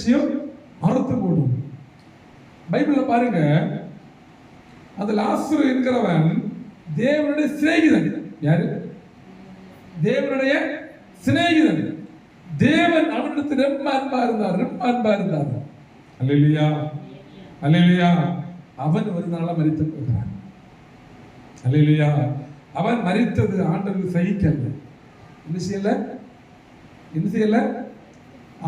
நிச்சயம் அறுத்து போடும். பைபிள்ல பாருங்க, அந்த லாசரு என்கிறவன் தேவனுடைய சிநேகிதன். யாரு? தேவனுடைய சிநேகிதன். தேவன் அவனிடத்தில் ரொம்ப அன்பா இருந்தார். அல்லேலூயா, அல்லேலூயா. அவன் ஒரு நாள மரித்து போகிறான். அல்லேலூயா. அவன் மரித்தது ஆண்டவருக்கு சகிக்கல. என்ன செய்யல?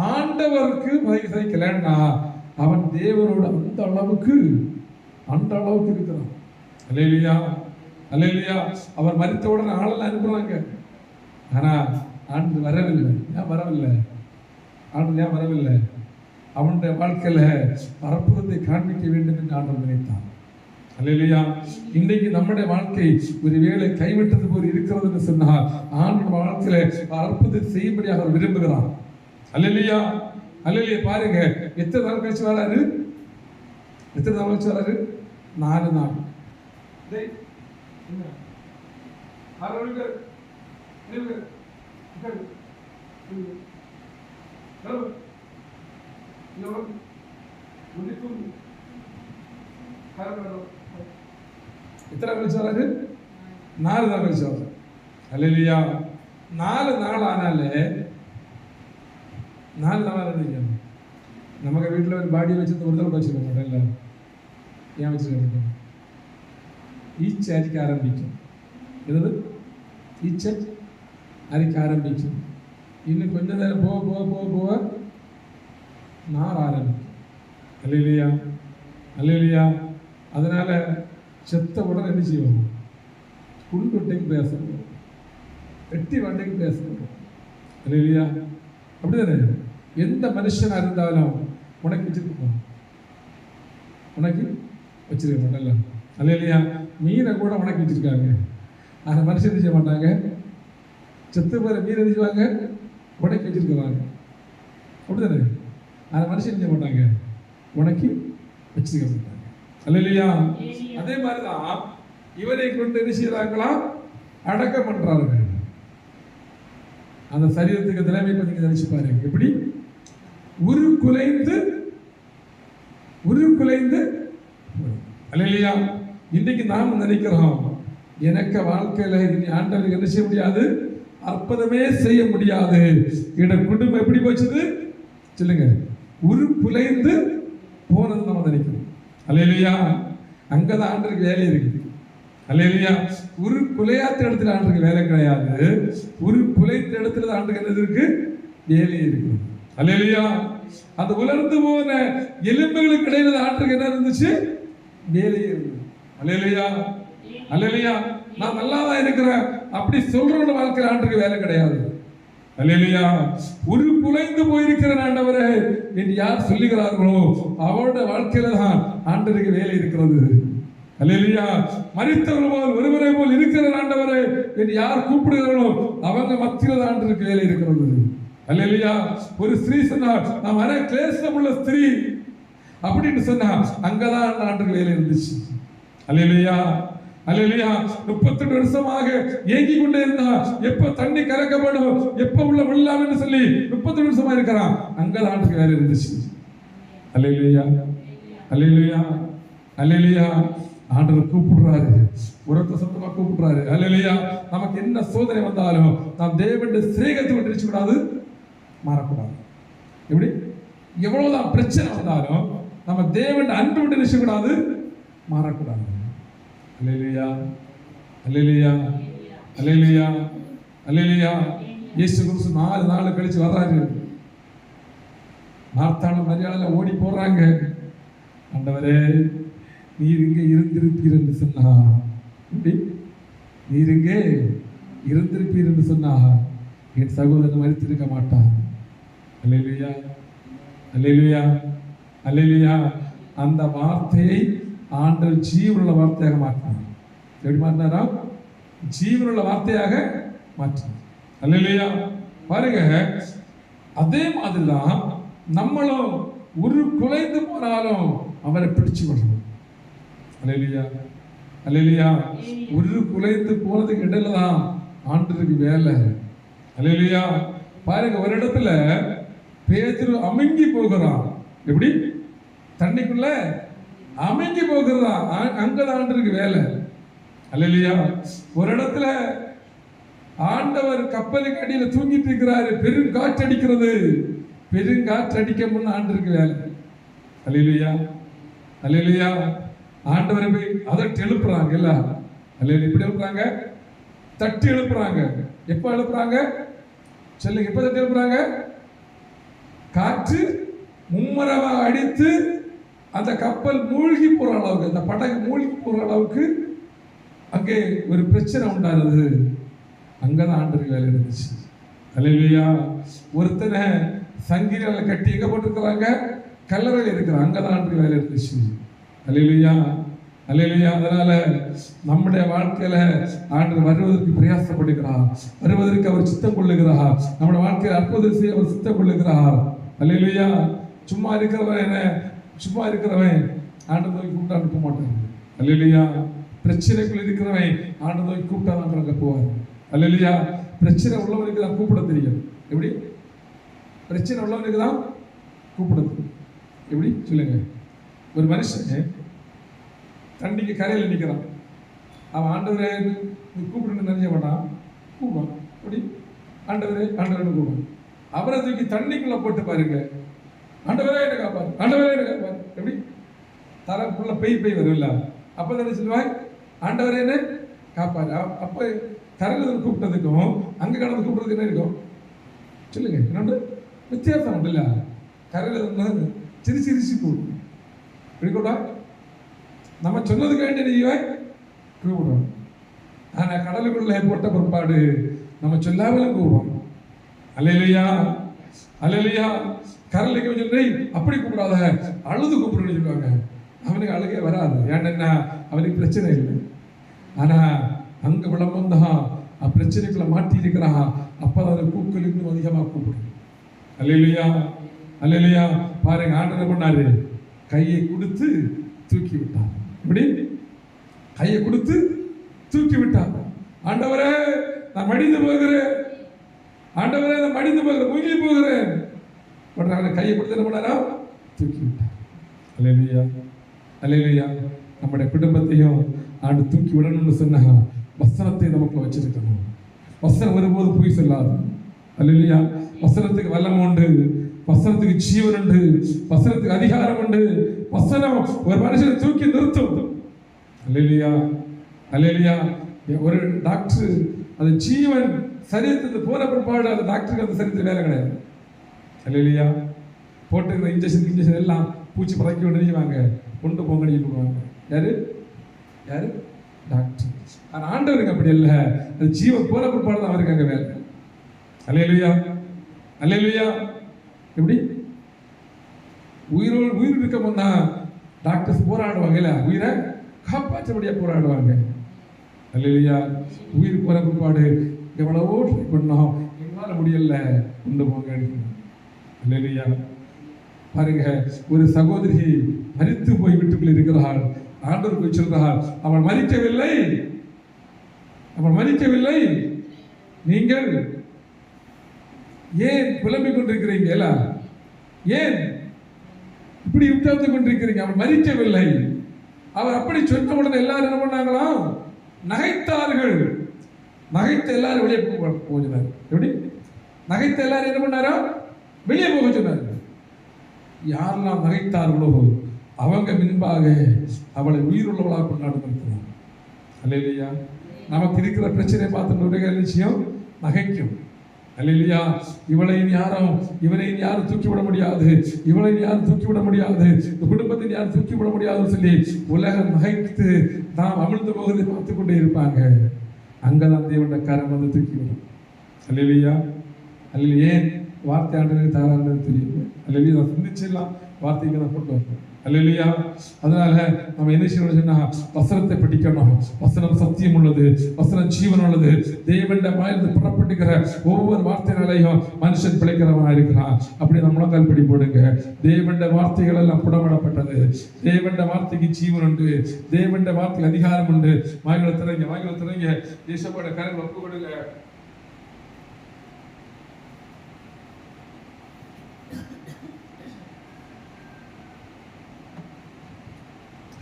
ஆண்டவருக்கு சகிக்கலன்னா அவன் தேவனோட அந்த அளவுக்கு இருக்கிறான். அல்லேலூயா, அல்லேலூயா. அவர் மரித்தவுடன் ஆளெல்லாம் அனுப்புறாங்க. ஆனா ஆண்டு வரவில்லை. ஏன் வரவில்லை? ஆண்டு ஏன் வரவில்லை? அவனுடைய வாழ்க்கையில அற்புதத்தை காண்பிக்க வேண்டும் என்று ஆண்டவர் நினைத்தான். அல்லேலூயா. இன்றைக்கு நம்முடைய வாழ்க்கை ஒருவேளை கைவிட்டது போல் இருக்கிறது என்று சொன்னால் ஆண்டவர் வாழ்க்கையில அற்புதத்தை செய்யும்படியாக அவர் விரும்புகிறார். அல்லேலூயா, அல்லேலூயா. பாருங்க, எத்தனை நாள் கழிச்சு வராரு? 4 நாள். எத்தனை கழிச்சு வராரு? 4 நாள் கழிச்சு வராரு. அல்லேலூயா. 4 நாள் ஆனாலே 4 நாள் நமக்கு வீட்டில் ஒரு பாடி வச்சு ஒரு தடவை வச்சுருக்கோம். இல்லை, ஏன் வச்சுருக்க? ஈச்சை அரிக்க ஆரம்பிக்கும். எது? ஈச்சை அரிக்க ஆரம்பிக்கும். இன்னும் கொஞ்ச நேரம் போக நார் ஆரம்பிக்கும். அல்லேலூயா, அல்லேலூயா. அதனால செத்த உடனே என்ன செய்வோம்? குண்டுட்டைக்கு பேசணும், வெட்டி வண்டைக்கு பேசணும். அல்லேலூயா. அப்படிதானே? எந்த மனுஷனா இருந்தாலும் உனக்கு வச்சிருக்கோம், உனக்கு வச்சிருக்க. அல்லேலூயா. மீனை கூட உனக்கு வச்சிருக்காங்க. அந்த மனுஷன் செய்ய மாட்டாங்க. செத்து போகிற மீன் எரிஞ்சுவாங்க, உனக்கு வச்சிருக்கிறாங்க. அப்படிதானே? அந்த மனுஷன் செய்ய மாட்டாங்க, உனக்கு வச்சிருக்க மாட்டாங்க. அல்லேலூயா. அதே மாதிரிதான் இவரை கொண்டு என்ன செய்யறாங்களா? அடக்கம் பண்றார்கள். அந்த சரீரத்துக்கு நிலைமை கொஞ்சம் நினைச்சு பாருங்க. எப்படி உருக்குலைந்து. அல்லேலூயா. இன்னைக்கு நாம் நினைக்கிறோம், எனக்கு வாழ்க்கையில ஆண்டவருக்கு என்ன செய்ய முடியாது, அற்புதமே செய்ய முடியாது. என்னோட குடும்பம் எப்படி போச்சுது சொல்லுங்க? உருக்குலைந்து போனது நம்ம நினைக்கிறோம். அல்லேலூயா. அங்கதான் ஆண்டவருக்கு வேலை இருக்குது. அல்லேலூயா. உருக்குலையாத்த இடத்துல ஆண்டவருக்கு வேலை கிடையாது. உருக்குலைத்த இடத்துல ஆண்டவருக்கு என்ன இருக்கு? வேலை இருக்கு. அல்லேலூயா. அந்த உலர்ந்து போன எலும்புகளுக்கு இடையில ஆண்டவருக்கு என்ன இருந்துச்சு? வேலை இருக்கு. அல்லேலூயா, அல்லேலூயா. நான் நல்லா தான் இருக்கிறேன் அப்படி சொல்றோட வாழ்க்கையில் ஆண்டவருக்கு வேலை கிடையாது. அல்லேலூயா. உருக்குலைந்து போயிருக்கிற ஆண்டவரே என்று யார் சொல்லுகிறார்களோ அவருடைய வாழ்க்கையில தான் ஆண்டவருக்கு வேலை இருக்கிறது. அல்லேலூயா. மரித்தவர் போல் ஒருவரை போல் இருக்கிற ஆண்டவரே என்று யார் கூப்பிடுகிறார்களோ அவங்க மத்தியில் ஆண்டவருக்கு வேலை இருக்கிறது. அல்லேலூயா. ஒரு ஸ்திரீ சொன்னார், நான் வர கிளேசமுள்ள ஸ்திரீ அப்படின்னு சொன்னா அங்கதான் ஆண்டவருக்கு வேலை இருந்துச்சு. அல்லேலூயா, அல்லேலூயா. 38 வருஷமாக ஏங்கி கொண்டே இருந்தா எப்ப தண்ணி கறக்கப்படும், எப்ப உள்ள வெள்ளம் என்று சொல்லி 38 வருஷமா இருக்கிறான். அங்கதான் ஆண்டவருக்கு வேலை இருந்துச்சு. அல்லேலூயா, அல்லேலூயா, அல்லேலூயா. ஆண்டவர் கூப்பிடுறாரு, உரத்த சத்தமா கூப்பிடுறாரு. அல்லேலூயா. நமக்கு என்ன சோதனை வந்தாலும் நாம் தேவனுடைய சிநேகத்தை விட்டு நினைச்சு கூடாது, மாறக்கூடாது. எப்படி எவ்வளவுதான் பிரச்சனை வந்தாலும் நம்ம தேவனுடைய அன்பு விட்டு நினைச்சு கூடாது, மாறக்கூடாது. அல்லேலூயா, அல்லேலூயா, அல்லேலூயா, அல்லேலூயா. இயேசு கிறிஸ்து 4 நாள் கழிச்சு வர்றாரு. மார்த்தாளும் மரியாதையில ஓடி போறாங்க. ஆண்டவரே நீர் இங்கே இருந்திருப்பீர் என்று சொன்னா, நீர் இங்கே இருந்திருப்பீர் என்று சொன்னா என் சகோதரன் மரித்திருக்க மாட்டான். அல்லேலூயா, அல்லேலூயா, அல்லேலூயா. அந்த வார்த்தையை ஆண்டவர் ஜீவனுள்ள வார்த்தையாக மாற்றினார். எப்படி மாற்றினாரா? ஜீவனுள்ள வார்த்தையாக மாற்றினார். அல்லேலூயா. பாருங்க, அதே மாதிரிதான் நம்மளும் உருக்குலைந்து போனாலும் அவரை பிடிச்சு கொள்ளணும். அல்லேலூயா, அல்லேலூயா. உருக்குலைந்து போனதுக்கு இடையில தான் ஆண்டவருக்கு வேலை. அல்லேலூயா. பாருங்க, ஒரு இடத்துல பேதுரு அமுங்கி போகிறான். எப்படி? தண்ணிக்குள்ள அமுங்கி போகிறான். அங்கதான் ஆண்டவருக்கு வேலை. அல்லேலூயா. ஒரு இடத்துல ஆண்டவர் கப்பலுக்கு அடியில தூங்கிட்டு இருக்கிறாரு. பெருங்காற்று அடிக்கிறது. பெருங்காற்று அடிக்க முன்ன ஆண்டவருக்கு வேலை. அல்லேலூயா, அல்லேலூயா. ஆண்டவரை போய் அதட்டி எழுப்புறாங்க. இல்ல அல்லேலூயா. எப்படி எழுப்புறாங்க? தட்டி எழுப்புறாங்க. எப்ப எழுப்புறாங்க சொல்லுங்க? எப்ப தட்டி எழுப்புறாங்க? காற்று மும்மரமா அடித்து அந்த கப்பல் மூழ்கி போற அளவுக்கு, அந்த படகு மூழ்கி போற அளவுக்கு அங்கே ஒரு பிரச்சனை உண்டானது. அங்கதான் ஆண்டவருக்கு வேலை இருந்துச்சு. அல்லேலூயா. ஒருத்தனை சங்கிலியால கட்டி எங்க போட்டிருக்கிறாங்க? கல்லறையில் இருக்கிறான். அங்கதான் ஆண்டவருக்கு வேலை இருந்துச்சு. அல்லேலூயா, அல்லேலூயா. அதனால நம்முடைய வாழ்க்கையில ஆண்டவர் வருவதற்கு பிரயாசப்படுகிறார். வருவதற்கு அவர் சித்தம் கொள்ளுகிறார். நம்முடைய வாழ்க்கையில் அற்புதம் செய்ய அவர் சித்தம் கொள்ளுகிறார். அல்லேலூயா. சும்மா இருக்கிறவன் என்ன? சும்மா இருக்கிறவன் ஆண்டவர் நோக்கி கூப்பிட்டு அனுப்ப மாட்டாங்க. அல்லேலூயா. பிரச்சனைக்குள் இருக்கிறவன் ஆண்டவர் நோக்கி கூப்பிட்டா தான் அங்க போவார். அல்லேலூயா. பிரச்சனை உள்ளவனுக்கு தான் கூப்பிட தெரியும். எப்படி? பிரச்சனை உள்ளவனுக்கு தான் கூப்பிட தெரியும். எப்படி சொல்லுங்க? ஒரு மனுஷன் தண்ணிக்கு கரையில் நிற்கிறான். அவன் ஆண்டவரே கூப்பிடுன்னு நினைச்ச மாட்டான். கூப்பிடுவான். எப்படி? ஆண்டவரே ஆண்டவரே கூப்பிடுவான். அவரை தூக்கி தண்ணிக்குள்ள போட்டு பாருங்க. ஆண்டவரே என்ன காப்பாரு, ஆண்டவரே என்ன காப்பாரு. எப்படி? தரப்புள்ள பெய் வரும்ல, அப்ப தானே சொல்லுவாங்க ஆண்டவரே என்ன காப்பாரு. அப்ப கரையில் கூப்பிட்டதுக்கும் அங்க கடந்து கூப்பிடுறதுக்கு என்ன இருக்கும் சொல்லுங்க? என்னோட வித்தியாசம் உண்டுல்ல. கரையில் சிரிச்சு கூப்பிடும். எப்படி கூட்டா? நம்ம சொன்னதுக்கு வேண்டிய நீங்க கூப்பிடுவோம். ஆனா கடலுக்குள்ள போட்ட பிற்பாடு நம்ம சொல்லாமலும் கூப்பிடுவோம். அல்லேலூயா, அல்லேலூயா. கரலுக்கு சொல்லி அப்படி கூப்பிடாத, அழுது கூப்பிடுன்னு சொல்லுவாங்க. அவனுக்கு அழுகே வராது. ஏன்னா அவனுக்கு பிரச்சனை இல்லை. ஆனா அங்க விளம்பந்தான் பிரச்சனைக்குள்ள மாட்டி இருக்கிறான். அப்பதான் கூக்கள் இன்னும் அதிகமா கூப்பிடும். அல்லேலூயா, அல்லேலூயா. பாருங்க, ஆண்டவர் பண்ணாரு, கையை கொடுத்து தூக்கி விட்டார். இப்படி கையை கொடுத்து தூக்கி விட்டார். ஆண்டவரே நான் மடிந்து போகிறேன், ஆண்டவரே நான் மடிந்து போகிறேன், முங்கி போகிறேன். கையை கொடுத்து என்ன பண்ணாரா? தூக்கி விட்டார். அல்லேலூயா, அல்லேலூயா. நம்முடைய குடும்பத்தையும் ஆண்டு தூக்கி விடணும்னு சொன்னா வசனத்தை நமக்கு வச்சிருக்கணும். வசனம் வரும்போது போய் சொல்லாது. அல்லேலூயா. வசனத்துக்கு வல்லமை உண்டு, வசனத்துக்கு ஜீவன் உண்டு, வசனத்துக்கு அதிகாரம் உண்டு. வசனம் ஒரு மனுஷனை தூக்கி நிறுத்தும். அல்லேலூயா, அல்லேலூயா. ஒரு டாக்டர் அது ஜீவன் சரீரத்துக்கு போன பிற்பாடு அந்த டாக்டருக்கு அந்த சரீரத்தில் வேலை கிடையாது. அல்லேலூயா. போட்டுக்கிற இன்ஜெக்ஷன் எல்லாம் பூச்சி பறக்கி விடுவாங்க, கொண்டு போங்க சொல்லுவாங்க. யாரு? யாரு? டாக்டர். ஆனால் ஆண்டவருக்கு அப்படி இல்லை. அது ஜீவன் போன பிற்பாடு தான் அவருக்கு அங்கே வேலை. அல்லேலூயா, அல்லேலூயா. எப்படி? உயிர் இருக்க முன்னா டாக்டர்ஸ் போராடுவாங்க இல்ல, உயிரை காப்பாற்றபடியா போராடுவாங்க. அல்லேலூயா. உயிர் போன பிற்பாடு எவ்வளவோ ட்ரை பண்ணோம், எங்களால முடியல, கொண்டு போங்க. அல்லேலூயா. பாருங்க, ஒரு சகோதரி மரித்து போய் வீட்டுக்குள்ள இருக்கிறாள். ஆண்டவர் போய் சொல்றார், அவள் மரிக்கவில்லை, அவள் மரிக்கவில்லை. நீங்கள் ஏன் புலம்பிக் கொண்டிருக்கிறீங்க? ஏன் இப்படி உட்கார்ந்து கொண்டிருக்கிறீங்க? அவள் மரிக்கவில்லை. அவர் அப்படி சொன்ன உடனே எல்லாரும் என்ன பண்ணாங்களாம்? நகைத்தார்கள். நகைத்த எல்லாரும் வெளியே போகிறார். எப்படி? நகைத்த எல்லாரும் என்ன பண்ணாரா? வெளியே போக சொன்னார். யாரெல்லாம் நகைத்தார்களோ அவங்க முன்பாக அவளை உயிருள்ளவளாக கொண்டாடுகிறார். அல்லேலூயா. நமக்கு இருக்கிற பிரச்சனையை பார்த்து நிச்சயம் நகைக்கும். அல்லேலூயா. இவனை யாரும் தூக்கி விட முடியாது, இவளை யாரும் தூக்கி விட முடியாது, இந்த குடும்பத்தை யாரும் தூக்கி விட முடியாதுன்னு சொல்லி உலகம் நகைத்து நாம் அமிழ்ந்து போவதை பார்த்து கொண்டே இருப்பாங்க. அங்கதான் தேவனுடைய கரம் வந்து தூக்கி விடும். அல்லேலூயா, அல்லேலூயா. ஏன் வார்த்தை ஆண்டவருக்கு தாராண்டது தெரியும். அல்லேலூயா. நான் சிந்திச்சிடலாம், வார்த்தைக்கு தான் கொண்டு வரணும். அல்லேலூயா. அதனால நம்ம என்ன செய்யணும் சொன்னா, வசனத்தை படிக்கணும். வசனம் சத்தியம் உள்ளது, வசனம் ஜீவன் உள்ளது. தேவனுடைய வாயிலிருந்து புறப்பட்டுக்கிற ஒவ்வொரு வார்த்தைகளையும் மனுஷன் பிழைக்கிறவனா இருக்கிறான். அப்படி நம்ம முழங்கால் படி போடுங்க. தேவனுடைய வார்த்தைகள் எல்லாம் புடமிடப்பட்டது. தேவனுடைய வார்த்தைக்கு ஜீவன் உண்டு, தேவனுடைய வார்த்தைக்கு அதிகாரம் உண்டு. வாய்களை திறங்க, வாய்களை திறங்க. தேசப்போட கரங்களை ஒப்பு கொடுங்க.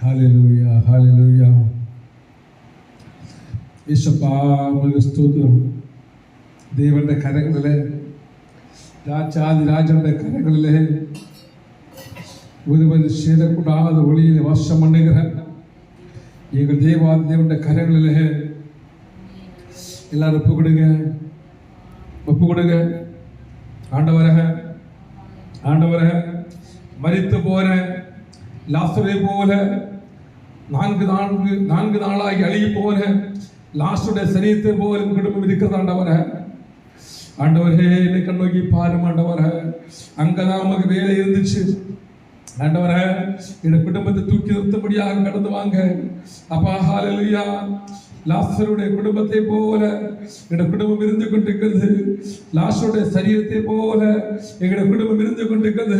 ஹல்லேலூயா, ஹல்லேலூயா. യേശുപ്പാ സ്തോത്രം. ദൈവന്റെ കരങ്ങളിലെ രാജാതിരാജന്റെ കരങ്ങളിലെ ഒരുവന് சேரக்கூடாத ஒளியிலே வாசம் பண்ணுகிற எங்கள் தேவாதி தேவனுடைய கரங்களிலே எல்லாரும் ஒப்பு கொடுங்க. ஆண்டவரே மரித்து போன லாசரை போல நான்கு நாளாகி அழுகி போன லாஸ்டுடைய சரீரத்தை போல குடும்பம் இருக்கிறது. ஆண்டவரே என்னை கண்ணோக்கி பாரும் ஆண்டவரே. அங்கதான் நமக்கு வேலை இருந்துச்சு ஆண்டவரே. என் குடும்பத்தை தூக்கி நிறுத்தபடியாக கடந்து வாங்க அப்பா. ஹல்லேலூயா. லாசருடைய குடும்பத்தை போல எங்களுடைய குடும்பம் இருந்து கொண்டிருக்கிறது. லாசருடைய சரீரத்தை போல எங்களுடைய குடும்பம் இருந்து கொண்டிருக்கிறது.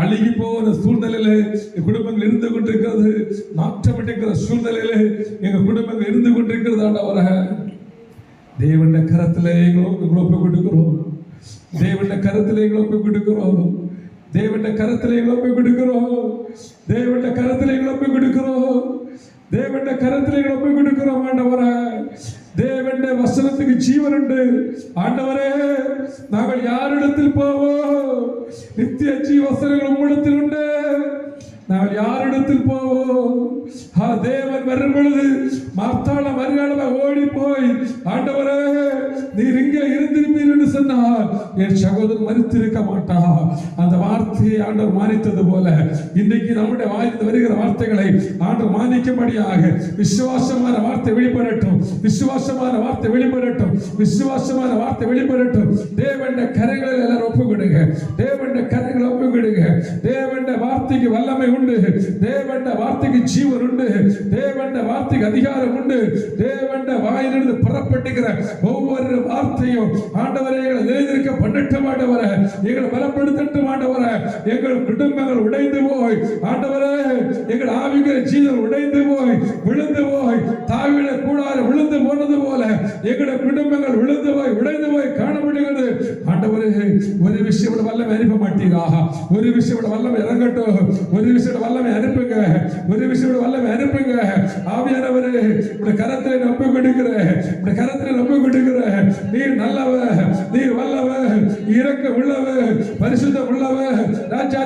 அழுகி போன சூழ்நிலையில எங்கள் குடும்பங்கள் இருந்து கொண்டிருக்கிறது. நாற்றமிட்டிருக்கிற சூழ்நிலையில எங்கள் குடும்பங்கள் இருந்து கொண்டிருக்கிறது. ஆண்டவரே தேவனுடைய கரத்திலே எங்களை ஒப்பு கொடுக்கிறோம். தேவனுடைய கரத்திலே எங்களை ஒப்பு கொடுக்கிறோம். தேவனுடைய கரத்திலே எங்களை ஒப்பு கொடுக்கிறோம். தேவனுடைய கரத்திலே எங்களை ஒப்பு கொடுக்கிறோம். தேவனுடைய கரத்திலே எங்களை ஒப்பு கொடுக்கிறோம். ஆண்டவரே தேவனுடைய வசனத்துக்கு ஜீவன் உண்டு. ஆண்டவரே நாங்கள் யாரிடத்தில் போவோம்? நித்திய ஜீவசனங்கள் உம்மிடத்தில் உண்டு. நாங்கள் யாரிடத்தில் போவோம்? தேவன் வரும் பொழுது மார்த்தாள மரியாதை ஓடி போய் ஆண்டவரே நீர் இங்கே இருந்திருப்பீர் என்று சொன்னால் என் சகோதரன் மரித்திருக்க மாட்டா. அந்த வார்த்தையை ஆண்டவர் மானித்தது போல இன்றைக்கு நம்முடைய வாய்த்து வருகிற வார்த்தைகளை ஆண்டவர் மானிக்கும்படியாக விசுவாசமான வார்த்தை வெளிப்படட்டும். விசுவாசமான வார்த்தை வெளிப்படட்டும். விசுவாசமான வார்த்தை வெளிப்படட்டும். தேவனுடைய கரங்களில் எல்லாரும் ஒப்பு கொடுங்க. தேவனுடைய கரங்களை ஒப்பு கொடுங்க. தேவனுடைய வார்த்தைக்கு வல்லமை உண்டு. தேவனுடைய வார்த்தைக்கு ஜீவன் உண்டு. தேவனுடைய வார்த்தைக்கு அதிகாரம் உண்டு. தேவனுடைய வாயிலிருந்து புறப்பட்டுகிற ஒவ்வொரு வார்த்தையும் ஆண்டவரே எங்களை நிலைநிற்க பண்ணட்டும். ஆண்டவரே எங்களை பலப்படுத்தட்டும். ஆண்டவரே எங்கள் குடும்பங்கள் உடைந்து போய் ஆண்டவரே எங்கள் ஆவிக்கிற ஜீவன் உடைந்து போய் விழுந்து போய் தாவிட கூடாது விழுந்து போனது போல எங்களுடைய குடும்பங்கள் விழுந்து போய் உடைந்து போய் காணப்படுகிறது. ஆண்டவரே ஒரு விஷயம் வல்லமை அனுப்ப மாட்டீரா? ஒரு விஷயம் வல்லமை இறங்கட்டும். ஒரு விஷயம் வல்லமை அனுப்புங்க. ஒரு விஷயம் வல்லமை அனுப்புங்க. ஆவியானவரே உடைய கரத்திலே நம்ப கொடுக்கிறேன். உடைய கரத்திலே நம்ப கொடுக்கிறேன். நீர் நல்லவர், நீர் வல்லவர், இரக்கம் உள்ளவர், பரிசுத்தம் உள்ளவர், ராஜா